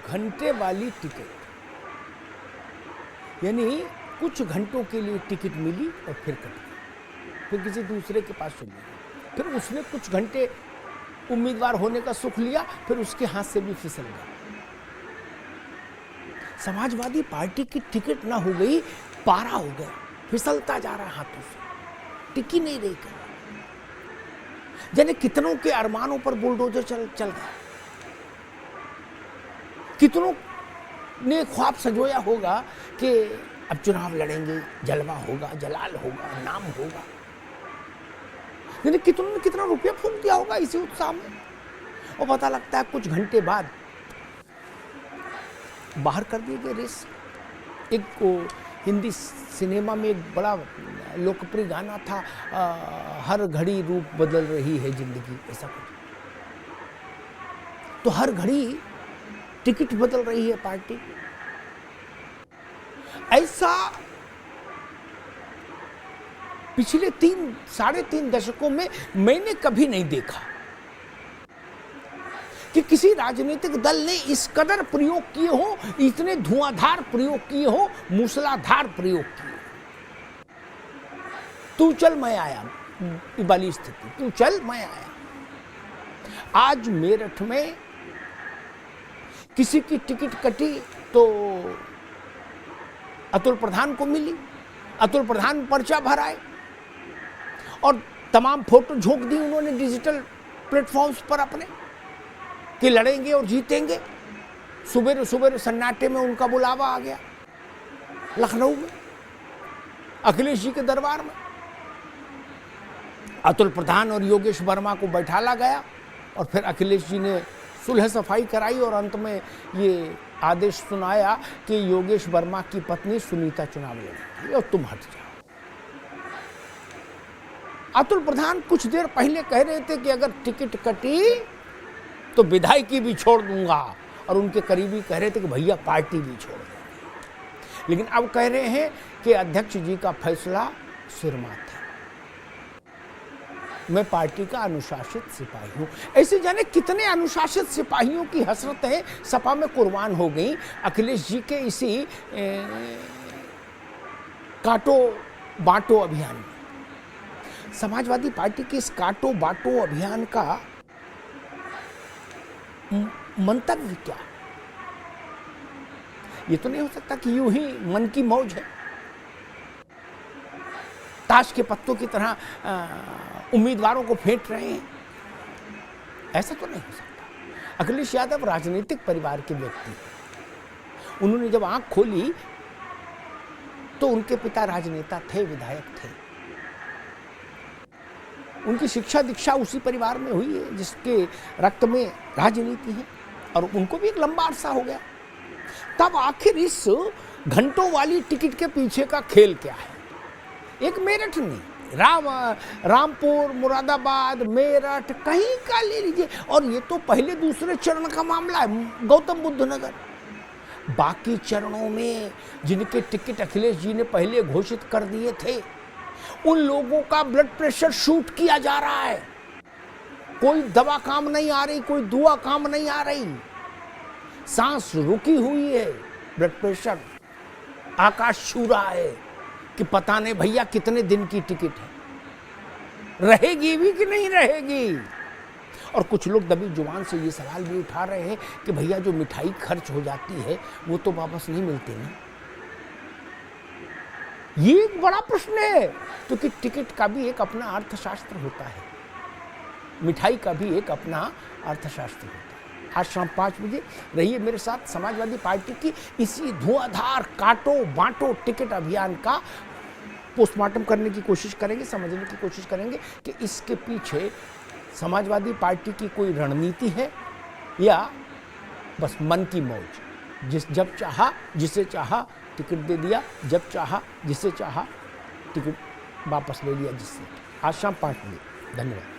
घंटे वाली टिकट, यानी कुछ घंटों के लिए टिकट मिली और फिर कट गई, फिर किसी दूसरे के पास चली गई, फिर उसने कुछ घंटे उम्मीदवार होने का सुख लिया, फिर उसके हाथ से भी फिसल गया। समाजवादी पार्टी की टिकट ना हो गई, पारा हो गया, फिसलता जा रहा हाथों से, टिकी नहीं रही कहीं। जाने कितनों के अरमानों पर बुलडोजर चल गया, कितनों ने ख्वाब सजोया होगा कि अब चुनाव लड़ेंगे, जलवा होगा, जलाल होगा, नाम होगा। यानी कितनों ने कितना रुपया फूंक दिया होगा इसी उत्साह में, और पता लगता है कुछ घंटे बाद बाहर कर दिए गए रेस। एक को हिंदी सिनेमा में एक बड़ा लोकप्रिय गाना था, हर घड़ी रूप बदल रही है जिंदगी, ऐसा कुछ। तो हर घड़ी टिकट बदल रही है पार्टी, ऐसा पिछले 3-3.5 दशकों में मैंने कभी नहीं देखा कि किसी राजनीतिक दल ने इस कदर प्रयोग किए हो, इतने धुआंधार प्रयोग किए हो, मूसलाधार प्रयोग किए। तू चल मैं आया वाली स्थिति, तू चल मैं आया। आज मेरठ में किसी की टिकट कटी तो अतुल प्रधान को मिली, अतुल प्रधान पर्चा भराए और तमाम फोटो झोंक दी उन्होंने डिजिटल प्लेटफॉर्म्स पर अपने कि लड़ेंगे और जीतेंगे। सुबह सन्नाटे में उनका बुलावा आ गया लखनऊ में, अखिलेश जी के दरबार में। अतुल प्रधान और योगेश वर्मा को बैठाला गया और फिर अखिलेश जी ने सुलह सफाई कराई और अंत में ये आदेश सुनाया कि योगेश वर्मा की पत्नी सुनीता चुनाव लड़ेगी और तुम हट जाओ। अतुल प्रधान कुछ देर पहले कह रहे थे कि अगर टिकट कटी तो विधायकी भी छोड़ दूंगा, और उनके करीबी कह रहे थे कि भैया पार्टी भी छोड़ देंगे। लेकिन अब कह रहे हैं कि अध्यक्ष जी का फैसला सिरमात है, मैं पार्टी का अनुशासित सिपाही हूं। ऐसे जाने कितने अनुशासित सिपाहियों की हसरतें सपा में कुर्बान हो गई अखिलेश जी के इसी काटो बांटो अभियान में। समाजवादी पार्टी के इस काटो बांटो अभियान का मंतव्य क्या? ये तो नहीं हो सकता कि यूं ही मन की मौज है, ताश के पत्तों की तरह उम्मीदवारों को फेंट रहे हैं, ऐसा तो नहीं हो सकता। अखिलेश यादव राजनीतिक परिवार के व्यक्ति हैं। उन्होंने जब आंख खोली तो उनके पिता राजनेता थे, विधायक थे। उनकी शिक्षा दीक्षा उसी परिवार में हुई है जिसके रक्त में राजनीति है, और उनको भी एक लंबा अरसा हो गया। तब आखिर इस घंटों वाली टिकट के पीछे का खेल क्या है? एक मेरठ नहीं, रामपुर, मुरादाबाद, मेरठ, कहीं का ले लीजिए, और ये तो पहले दूसरे चरण का मामला है, गौतम बुद्ध नगर। बाकी चरणों में जिनके टिकट अखिलेश जी ने पहले घोषित कर दिए थे, उन लोगों का ब्लड प्रेशर शूट किया जा रहा है। कोई दवा काम नहीं आ रही, कोई दुआ काम नहीं आ रही, सांस रुकी हुई है, ब्लड प्रेशर आकाश छू रहा है कि पता नहीं भैया कितने दिन की टिकट है, रहेगी भी कि नहीं रहेगी। और कुछ लोग दबी जुबान से ये सवाल भी उठा रहे हैं कि भैया जो मिठाई खर्च हो जाती है वो तो वापस नहीं मिलती ना। ये एक बड़ा प्रश्न है, क्योंकि टिकट का भी एक अपना अर्थशास्त्र होता है, मिठाई का भी एक अपना अर्थशास्त्र होता है। आज शाम 5 बजे रहिए मेरे साथ। समाजवादी पार्टी की इसी धुआंधार काटो बांटो टिकट अभियान का पोस्टमार्टम करने की कोशिश करेंगे, समझने की कोशिश करेंगे कि इसके पीछे समाजवादी पार्टी की कोई रणनीति है या बस मन की मौज। जब चाहा जिसे चाहा टिकट दे दिया, जब चाहा जिसे चाहा टिकट वापस ले लिया जिससे। आज शाम 5 बजे। धन्यवाद।